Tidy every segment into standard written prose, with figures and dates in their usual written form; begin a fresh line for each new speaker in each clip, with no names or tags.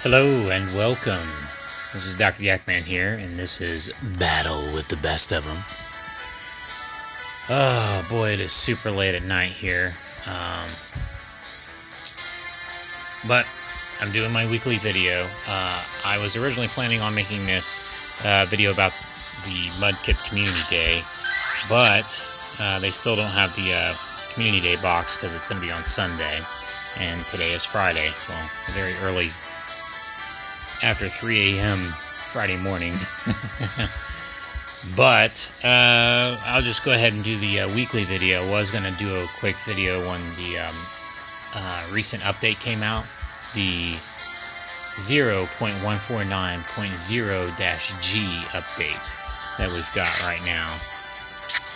Hello and welcome. This is Dr. Yakman here, and this is Battle with the Best of Them. Oh boy, it is super late at night here. But I'm doing my weekly video. I was originally planning on making this video about the Mudkip Community Day, but they still don't have the Community Day box because it's going to be on Sunday, and today is Friday. Well, very early after 3 a.m. Friday morning. But I'll just go ahead and do the weekly video. I was going to do a quick video when the recent update came out, the 0.149.0-G update that we've got right now.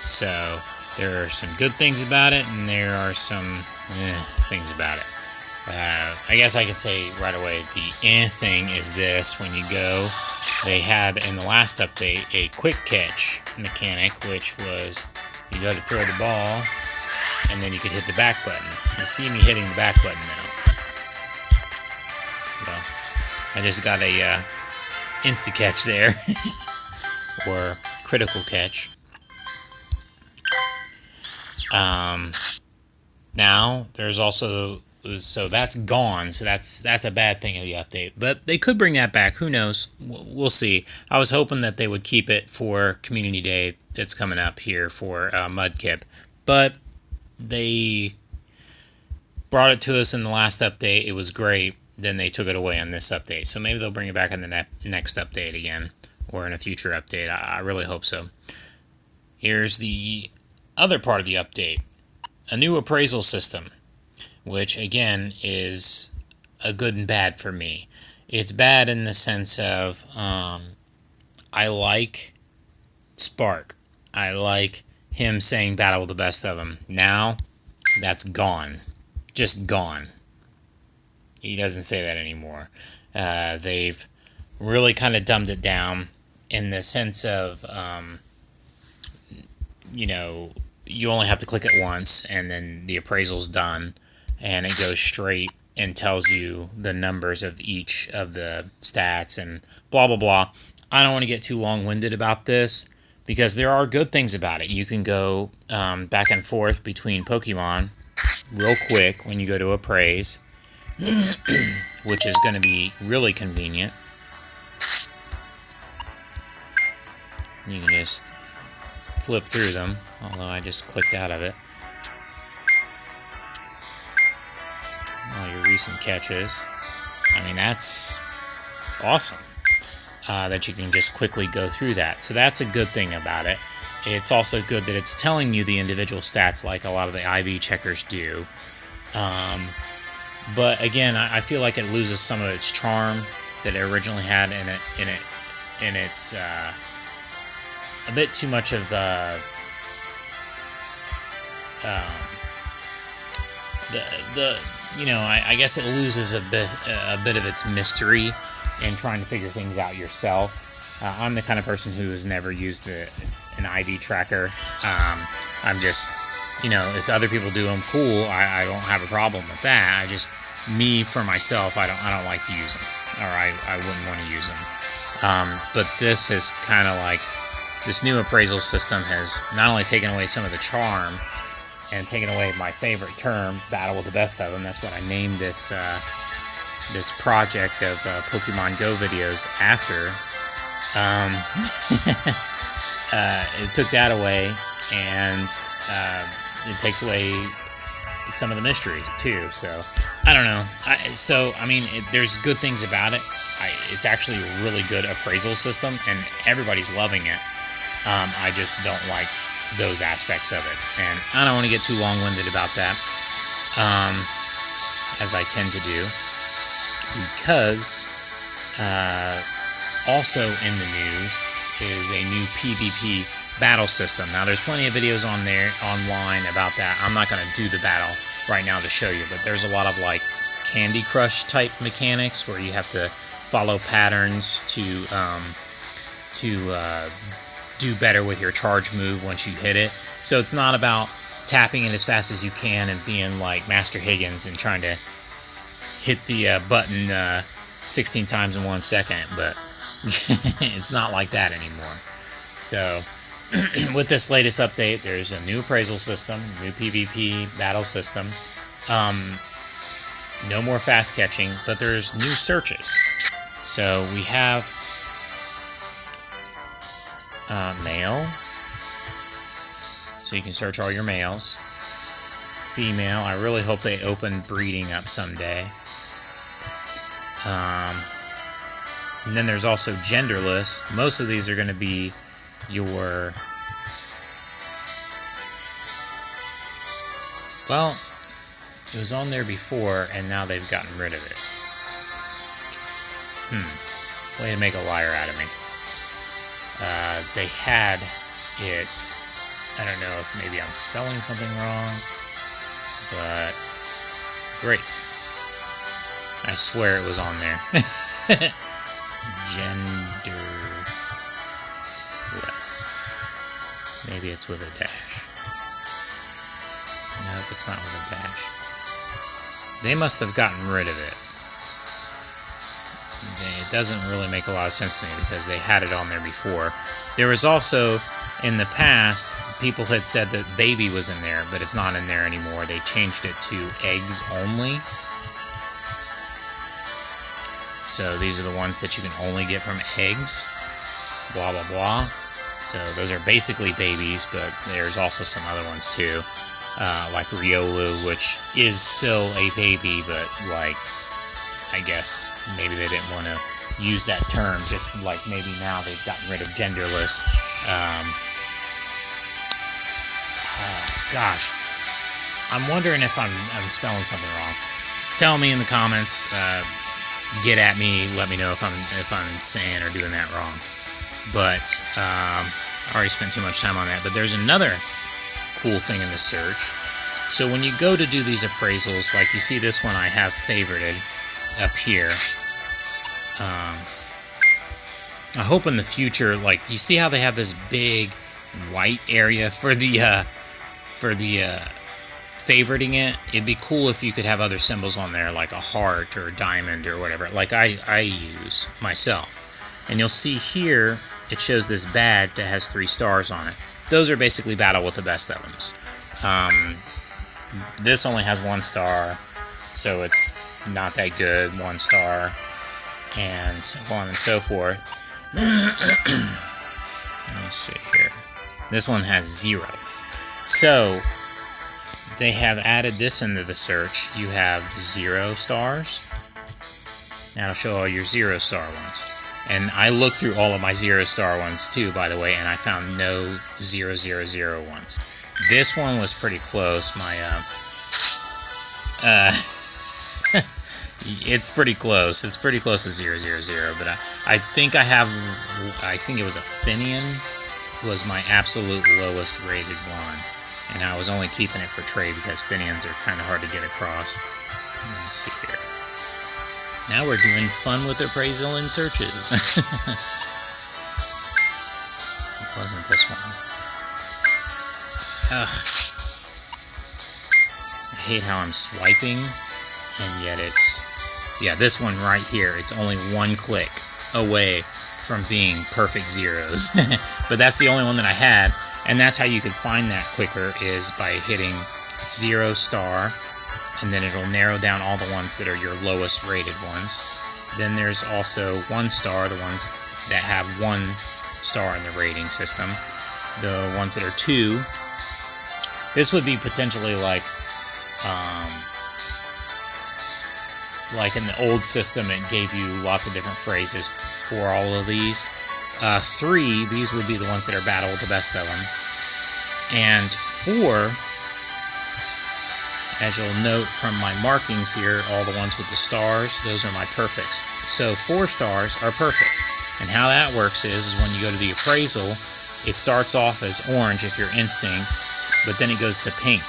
So there are some good things about it, and there are some things about it. I guess I could say right away the thing is this: when you go, they had in the last update a quick catch mechanic, which was you go to throw the ball and then you could hit the back button. You see me hitting the back button now. Well, I just got a insta catch there, or critical catch. Now there's also, so that's gone, so that's a bad thing of the update. But they could bring that back. Who knows? We'll see. I was hoping that they would keep it for Community Day that's coming up here for Mudkip, but they brought it to us in the last update. It was great. Then they took it away on this update. So maybe they'll bring it back in the next update again, or in a future update. I really hope so. Here's the other part of the update: a new appraisal system, which again is a good and bad for me. It's bad in the sense of I like Spark. I like him saying battle with the best of them. Now that's gone. Just gone. He doesn't say that anymore. They've really kind of dumbed it down in the sense of, you only have to click it once and then the appraisal's done. And it goes straight and tells you the numbers of each of the stats and blah, blah, blah. I don't want to get too long-winded about this because there are good things about it. You can go back and forth between Pokemon real quick when you go to appraise, which is going to be really convenient. You can just flip through them, although I just clicked out of it. All your recent catches. I mean, that's awesome that you can just quickly go through that. So that's a good thing about it. It's also good that it's telling you the individual stats like a lot of the IV checkers do. But again, I feel like it loses some of its charm that it originally had in it. It's a bit too much of I guess it loses a bit of its mystery in trying to figure things out yourself. I'm the kind of person who has never used an IV tracker. I'm just, if other people do them, cool. I don't have a problem with that. Me for myself, I don't like to use them, or I wouldn't want to use them. But this is kind of like, this new appraisal system has not only taken away some of the charm and taken away my favorite term, battle with the best of them. That's what I named this this project of Pokemon Go videos after. It took that away, and it takes away some of the mystery too. So I don't know. There's good things about it. It's actually a really good appraisal system, and everybody's loving it. I just don't like those aspects of it, and I don't want to get too long-winded about that, as I tend to do, because also in the news is a new PvP battle system. Now there's plenty of videos online about that. I'm not going to do the battle right now to show you, but there's a lot of like Candy Crush type mechanics where you have to follow patterns to do better with your charge move once you hit it. So it's not about tapping it as fast as you can and being like Master Higgins and trying to hit the button 16 times in 1 second, but it's not like that anymore. So with this latest update, there's a new appraisal system, new PvP battle system, no more fast catching, but there's new searches. So we have male, so you can search all your males. Female, I really hope they open breeding up someday. And then there's also genderless. Most of these are going to be your... Well, it was on there before, and now they've gotten rid of it. Way to make a liar out of me. They had it... I don't know if maybe I'm spelling something wrong, but great. I swear it was on there. Genderless. Maybe it's with a dash. Nope, it's not with a dash. They must have gotten rid of it. It doesn't really make a lot of sense to me because they had it on there before. There was also, in the past, people had said that baby was in there, but it's not in there anymore. They changed it to eggs only. So these are the ones that you can only get from eggs. Blah, blah, blah. So those are basically babies, but there's also some other ones too. Like Riolu, which is still a baby, but like, I guess maybe they didn't want to use that term, just like maybe now they've gotten rid of genderless. Gosh, I'm wondering if I'm spelling something wrong. Tell me in the comments. Get at me. Let me know if I'm saying or doing that wrong. But I already spent too much time on that. But there's another cool thing in the search. So when you go to do these appraisals, like you see this one I have favorited up here. I hope in the future, like you see how they have this big white area for the favoriting it. It'd be cool if you could have other symbols on there, like a heart or a diamond or whatever, like I use myself. And you'll see here it shows this badge that has 3 stars on it. Those are basically battle with the best of them. This only has 1 star, so it's not that good. 1 star, and so on and so forth. Let me see here. This one has 0. So they have added this into the search. You have 0 stars. That'll show all your 0 star ones. And I looked through all of my 0 star ones too, by the way, and I found no 000 ones. This one was pretty close. My it's pretty close. It's pretty close to 000, but I think I think it was a Finian was my absolute lowest rated one. And I was only keeping it for trade because Finians are kind of hard to get across. Let me see here. Now we're doing fun with appraisal and searches. It wasn't this one. Ugh. I hate how I'm swiping, and yet it's... Yeah, this one right here. It's only 1 click away from being perfect zeros. But that's the only one that I had. And that's how you could find that quicker, is by hitting 0 star, and then it'll narrow down all the ones that are your lowest rated ones. Then there's also 1 star, the ones that have 1 star in the rating system. The ones that are 2, this would be potentially like in the old system, it gave you lots of different phrases for all of these. 3, these would be the ones that are battle with the best of them. And 4, as you'll note from my markings here, all the ones with the stars, those are my perfects. So 4 stars are perfect. And how that works is when you go to the appraisal, it starts off as orange if you're instinct, but then it goes to pink.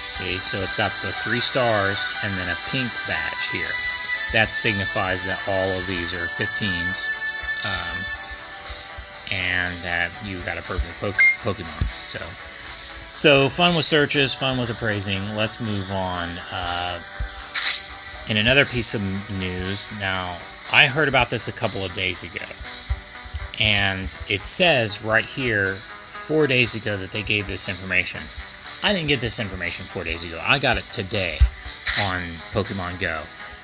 See, so it's got the 3 stars and then a pink badge here. That signifies that all of these are 15s. And that you got a perfect Pokemon. So fun with searches, fun with appraising. Let's move on. In another piece of news, now I heard about this a couple of days ago, and it says right here 4 days ago that they gave this information. I didn't get this information 4 days ago. I got it today on Pokemon Go.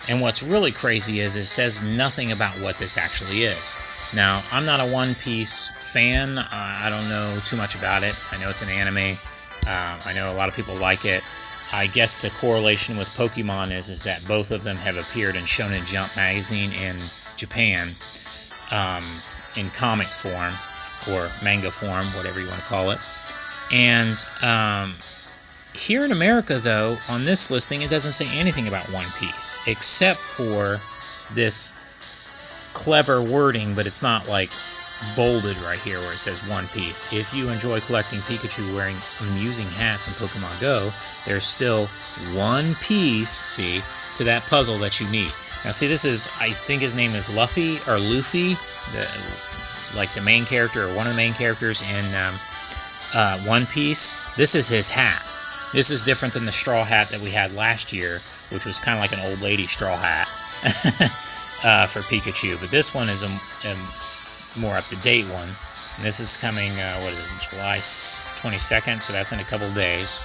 And what's really crazy is it says nothing about what this actually is. Now, I'm not a One Piece fan. I don't know too much about it. I know it's an anime. I know a lot of people like it. I guess the correlation with Pokemon is that both of them have appeared in Shonen Jump magazine in Japan in comic form or manga form, whatever you want to call it. And here in America, though, on this listing, it doesn't say anything about One Piece except for this clever wording, but it's not like bolded right here where it says One Piece. If you enjoy collecting Pikachu wearing amusing hats in Pokemon Go, there's still one piece, see, to that puzzle that you need. Now, see, this is, I think his name is Luffy, like the main character or one of the main characters in One Piece. This is his hat. This is different than the straw hat that we had last year, which was kind of like an old lady straw hat for Pikachu. But this one is a more up-to-date one. And this is coming, what is this, July 22nd, so that's in a couple days.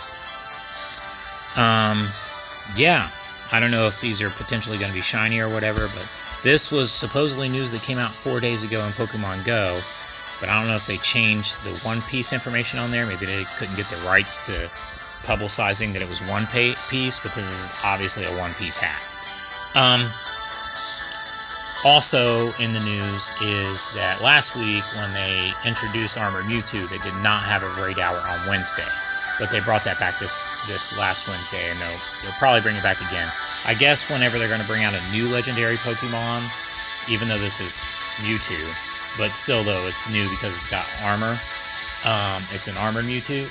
Yeah, I don't know if these are potentially going to be shiny or whatever, but this was supposedly news that came out 4 days ago in Pokemon Go, but I don't know if they changed the One Piece information on there. Maybe they couldn't get the rights to publicizing that it was one piece, but this is obviously a One Piece hat. Also in the news is that last week when they introduced Armored Mewtwo, they did not have a raid hour on Wednesday, but they brought that back this last Wednesday, and they'll probably bring it back again. I guess whenever they're going to bring out a new legendary Pokemon, even though this is Mewtwo, but still though it's new because it's got armor. It's an Armored Mewtwo.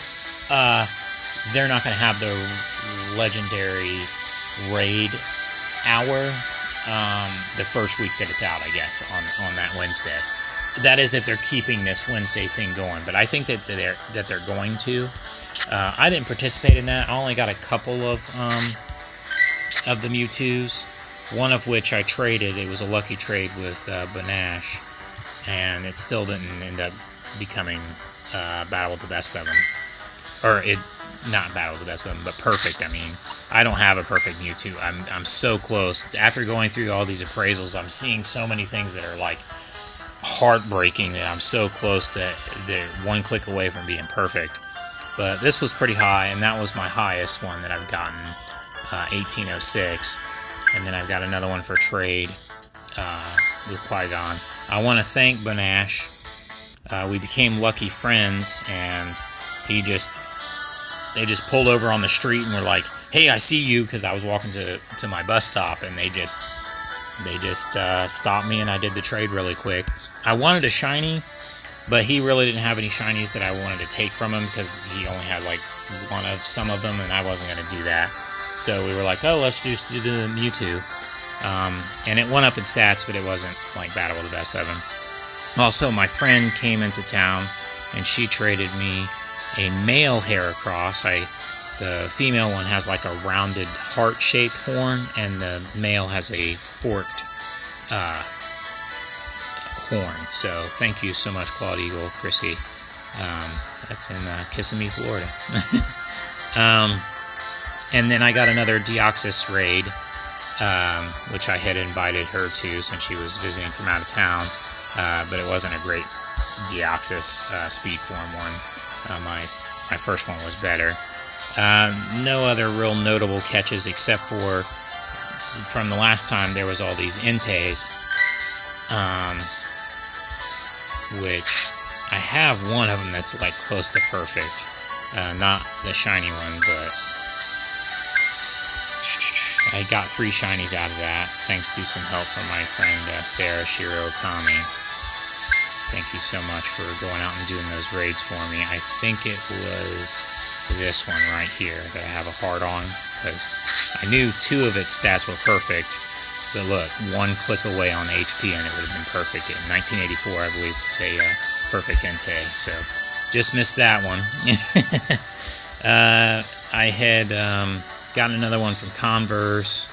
They're not going to have the legendary raid hour the first week that it's out, I guess, on that Wednesday. That is if they're keeping this Wednesday thing going, but I think that they're going to. I didn't participate in that. I only got a couple of the Mewtwo's, one of which I traded. It was a lucky trade with Banash, and it still didn't end up becoming Battle with the Best of them. Or not Battle with the Best of them, but perfect. I mean, I don't have a perfect Mewtwo. I'm so close. After going through all these appraisals, I'm seeing so many things that are like heartbreaking that I'm so close to the one click away from being perfect. But this was pretty high, and that was my highest one that I've gotten, 1806. And then I've got another one for trade with Qui-Gon. I want to thank Banash. We became lucky friends, and they just pulled over on the street and were like, "Hey, I see you," because I was walking to my bus stop, and they just stopped me, and I did the trade really quick. I wanted a shiny, but he really didn't have any shinies that I wanted to take from him because he only had like one of some of them, and I wasn't going to do that. So we were like, "Oh, let's just do the Mewtwo," and it went up in stats, but it wasn't like Battle with the Best of him. Also, my friend came into town, and she traded me a male Heracross. The female one has like a rounded heart-shaped horn, and the male has a forked horn. So thank you so much, Claude Eagle, Chrissy. That's in Kissimmee, Florida. And then I got another Deoxys raid, which I had invited her to since she was visiting from out of town, but it wasn't a great Deoxys speed form one. My first one was better. No other real notable catches except for from the last time there was all these Entei, which I have one of them that's like close to perfect. Not the shiny one, but I got 3 shinies out of that thanks to some help from my friend Sarah Shiro Okami. Thank you so much for going out and doing those raids for me. I think it was this one right here that I have a heart on, because I knew 2 of its stats were perfect, but look, 1 click away on HP and it would have been perfect. In 1984, I believe, was a perfect Entei, so just missed that one. I had gotten another one from Converse,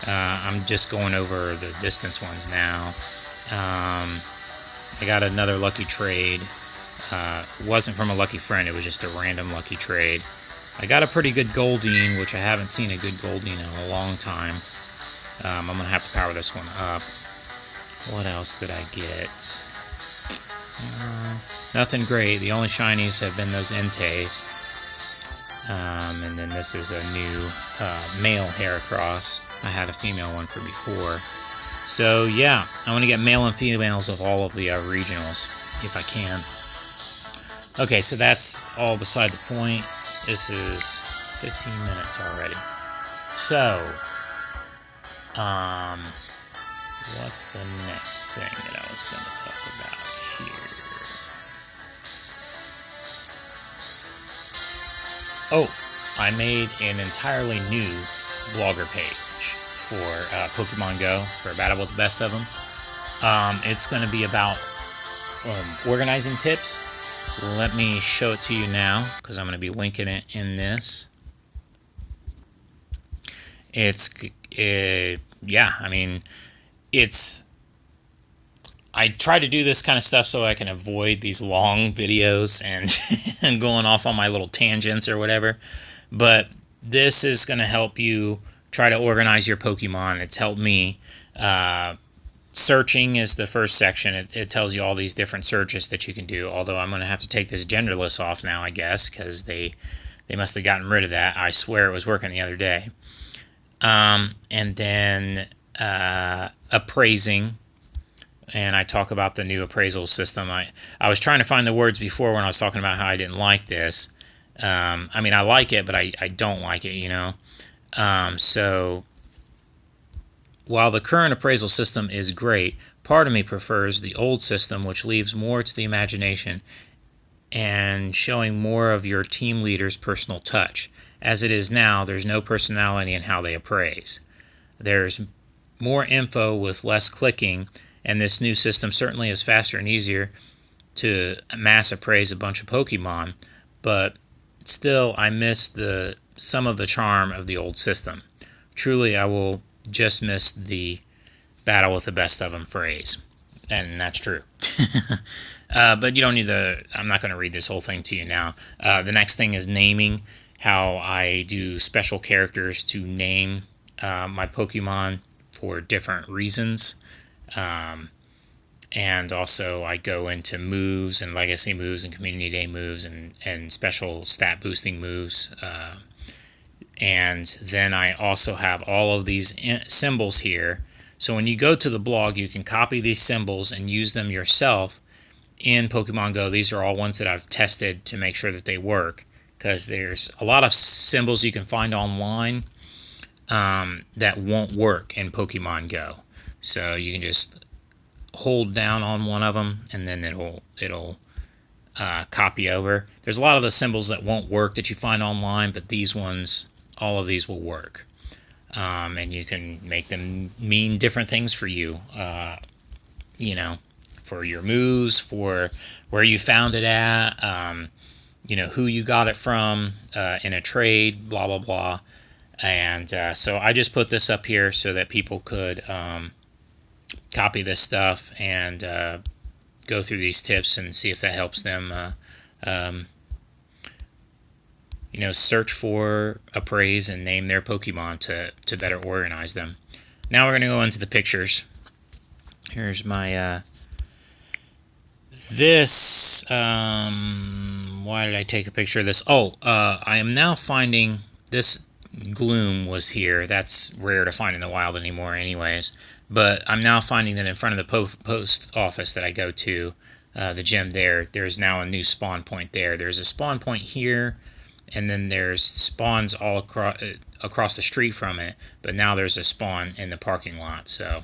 I'm just going over the distance ones now. I got another lucky trade. It wasn't from a lucky friend, it was just a random lucky trade. I got a pretty good Goldeen, which I haven't seen a good Goldeen in a long time. I'm going to have to power this one up. What else did I get? Nothing great. The only shinies have been those Entei. And then this is a new male Heracross. I had a female one for before. So yeah, I want to get male and females of all of the regionals, if I can. Okay, so that's all beside the point. This is 15 minutes already. So, what's the next thing that I was going to talk about here? Oh, I made an entirely new blogger page for Pokemon Go, for Battle with the Best of them. It's going to be about organizing tips. Let me show it to you now, because I'm going to be linking it in this. I try to do this kind of stuff so I can avoid these long videos and going off on my little tangents or whatever. But this is going to help you try to organize your Pokemon. It's helped me. Searching is the first section. It tells you all these different searches that you can do, although I'm going to have to take this genderless off now, I guess, because they must have gotten rid of that. I swear it was working the other day. And then appraising, and I talk about the new appraisal system. I was trying to find the words before when I was talking about how I didn't like this. I mean, I like it, but I don't like it, you know. So while the current appraisal system is great, part of me prefers the old system, which leaves more to the imagination and showing more of your team leader's personal touch. As it is now, there's no personality in how they appraise. There's more info with less clicking, and this new system certainly is faster and easier to mass appraise a bunch of Pokemon, but still I miss some of the charm of the old system. Truly, I will just miss the battle with the best of them phrase, and that's true. But you don't need I'm not going to read this whole thing to you now. The next thing is naming, how I do special characters to name my Pokemon for different reasons. And also I go into moves and legacy moves and community day moves and special stat boosting moves. And then I also have all of these symbols here. So when you go to the blog, you can copy these symbols and use them yourself in Pokemon Go. These are all ones that I've tested to make sure that they work, because there's a lot of symbols you can find online that won't work in Pokemon Go. So you can just hold down on one of them and then it'll copy over. There's a lot of the symbols that won't work that you find online, but these ones, all of these will work. And you can make them mean different things for you, you know, for your moves, for where you found it at, you know, who you got it from in a trade, blah, blah, blah. And so I just put this up here so that people could copy this stuff and go through these tips and see if that helps them, you know, search for, appraise, and name their Pokemon to better organize them. Now we're going to go into the pictures. Here's my, why did I take a picture of this? Oh, I am now finding this Gloom was here. That's rare to find in the wild anymore anyways. But I'm now finding that in front of the post office that I go to, the gym there's now a new spawn point there. There's a spawn point here, and then there's spawns all across the street from it. But now there's a spawn in the parking lot, so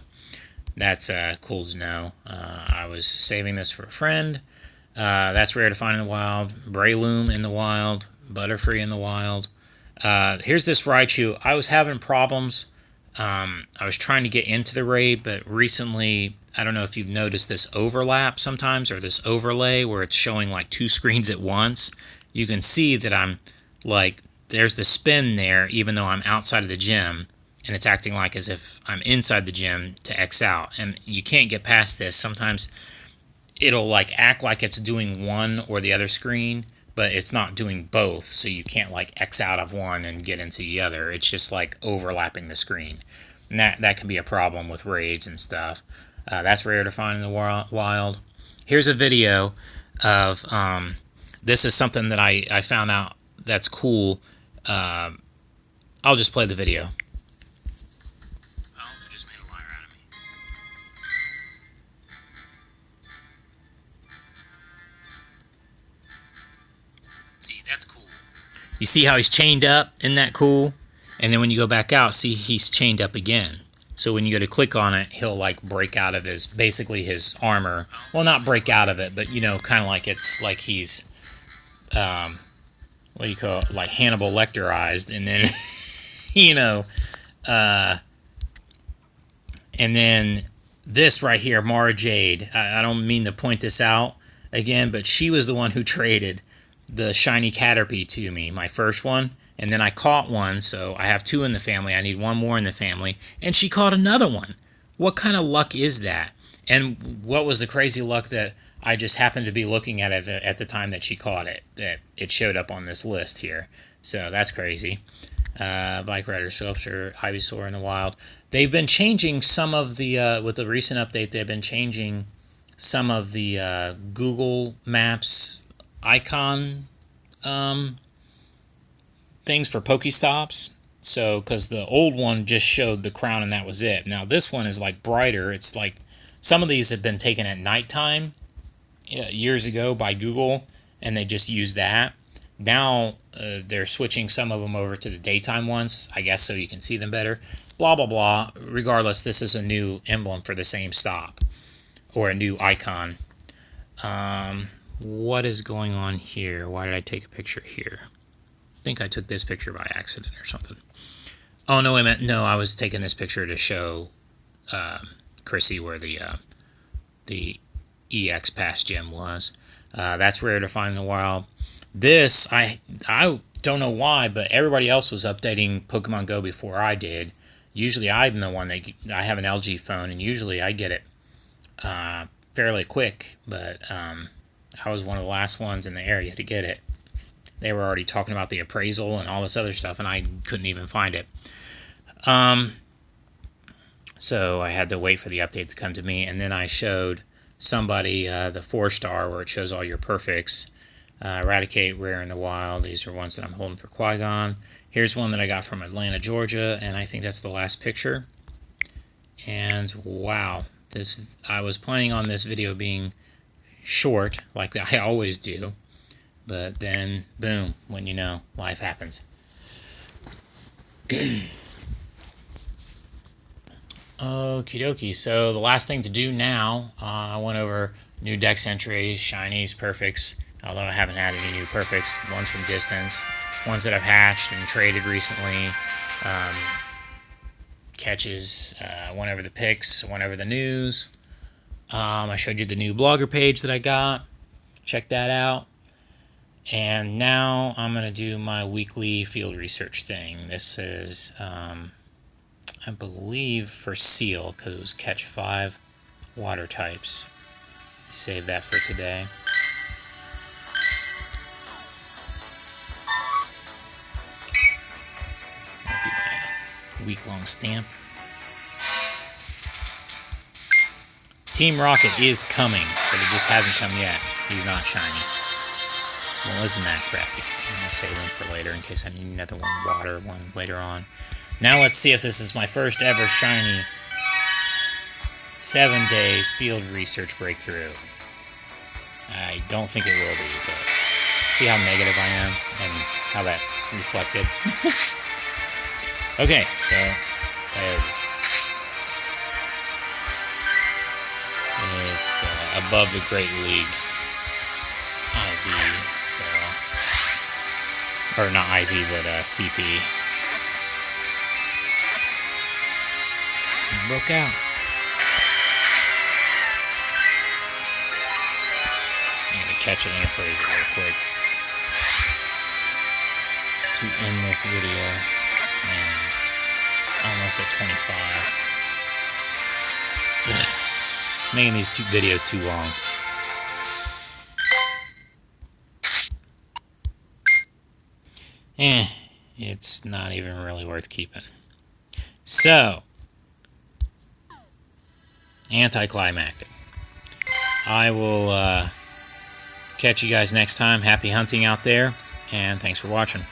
that's cool to know. I was saving this for a friend. That's rare to find in the wild. Breloom in the wild. Butterfree in the wild. Here's this Raichu. I was having problems. I was trying to get into the raid, but recently, I don't know if you've noticed this overlap sometimes, or this overlay where it's showing like two screens at once. You can see that I'm like, there's the spin there, even though I'm outside of the gym. and it's acting like as if I'm inside the gym to X out. And you can't get past this. Sometimes it'll like act like it's doing one or the other screen, but it's not doing both, so you can't like X out of one and get into the other. It's just like overlapping the screen. And that can be a problem with raids and stuff. That's rare to find in the wild. Here's a video of this is something that I found out that's cool. I'll just play the video. Well, I just made a liar out of me. See, that's cool. You see how he's chained up? Isn't that cool? And then when you go back out, see he's chained up again. So when you go to click on it, he'll like break out of his, basically his armor. Well, not break out of it, but you know, kind of like it's like he's, what do you call it? Like Hannibal Lecterized, and then, you know, and then this right here, Mara Jade. I don't mean to point this out again, but she was the one who traded the shiny Caterpie to me, my first one. And then I caught one, so I have two in the family. I need one more in the family. And she caught another one. What kind of luck is that? And what was the crazy luck that I just happened to be looking at it at the time that she caught it, that it showed up on this list here. So that's crazy. Bike Rider Sculpture, Ivysaur in the wild. They've been changing some of the, with the recent update, they've been changing some of the Google Maps icon things for Pokestops. So, because the old one just showed the crown and that was it. Now this one is like brighter. It's like some of these have been taken at nighttime years ago by Google, and they just use that. Now they're switching some of them over to the daytime ones, I guess, so you can see them better. Blah blah blah. Regardless, this is a new emblem for the same stop, or a new icon. What is going on here? Why did I take a picture here? I think I took this picture by accident or something. Oh, no, I was taking this picture to show Chrissy where the EX Pass gem was. That's rare to find in the wild. This, I don't know why, but everybody else was updating Pokemon Go before I did. Usually I'm the one that, I have an LG phone, and usually I get it fairly quick, but I was one of the last ones in the area to get it. They were already talking about the appraisal and all this other stuff, and I couldn't even find it. So I had to wait for the update to come to me, and then I showed somebody the 4-star where it shows all your perfects. Eradicate, rare in the wild. These are ones that I'm holding for Qui-Gon. Here's one that I got from Atlanta, Georgia, and I think that's the last picture. And wow, I was planning on this video being short, like I always do. But then, boom, when you know, life happens. Okie dokie. So the last thing to do now, I went over new dex entries, shinies, perfects. Although I haven't had any new perfects. Ones from distance, ones that I've hatched and traded recently. Catches, went over the picks, went over the news. I showed you the new blogger page that I got. Check that out. And now I'm going to do my weekly field research thing. This is, I believe, for Seal, because it was catch 5 water types. Save that for today. That'll be my week-long stamp. Team Rocket is coming, but it just hasn't come yet. He's not shiny. Well, isn't that crappy? I'm going to save them for later in case I need another water one later on. Now let's see if this is my first ever shiny 7-day field research breakthrough. I don't think it will be, but see how negative I am and how that reflected. Okay, so it's Coyote. It's above the Great League IV, so, or not IV, but CP. It broke out. I'm gonna catch it and appraise it real quick to end this video. Man, almost at 25. Ugh. Making these two videos too long. It's not even really worth keeping. So, anticlimactic. I will catch you guys next time. Happy hunting out there, and thanks for watching.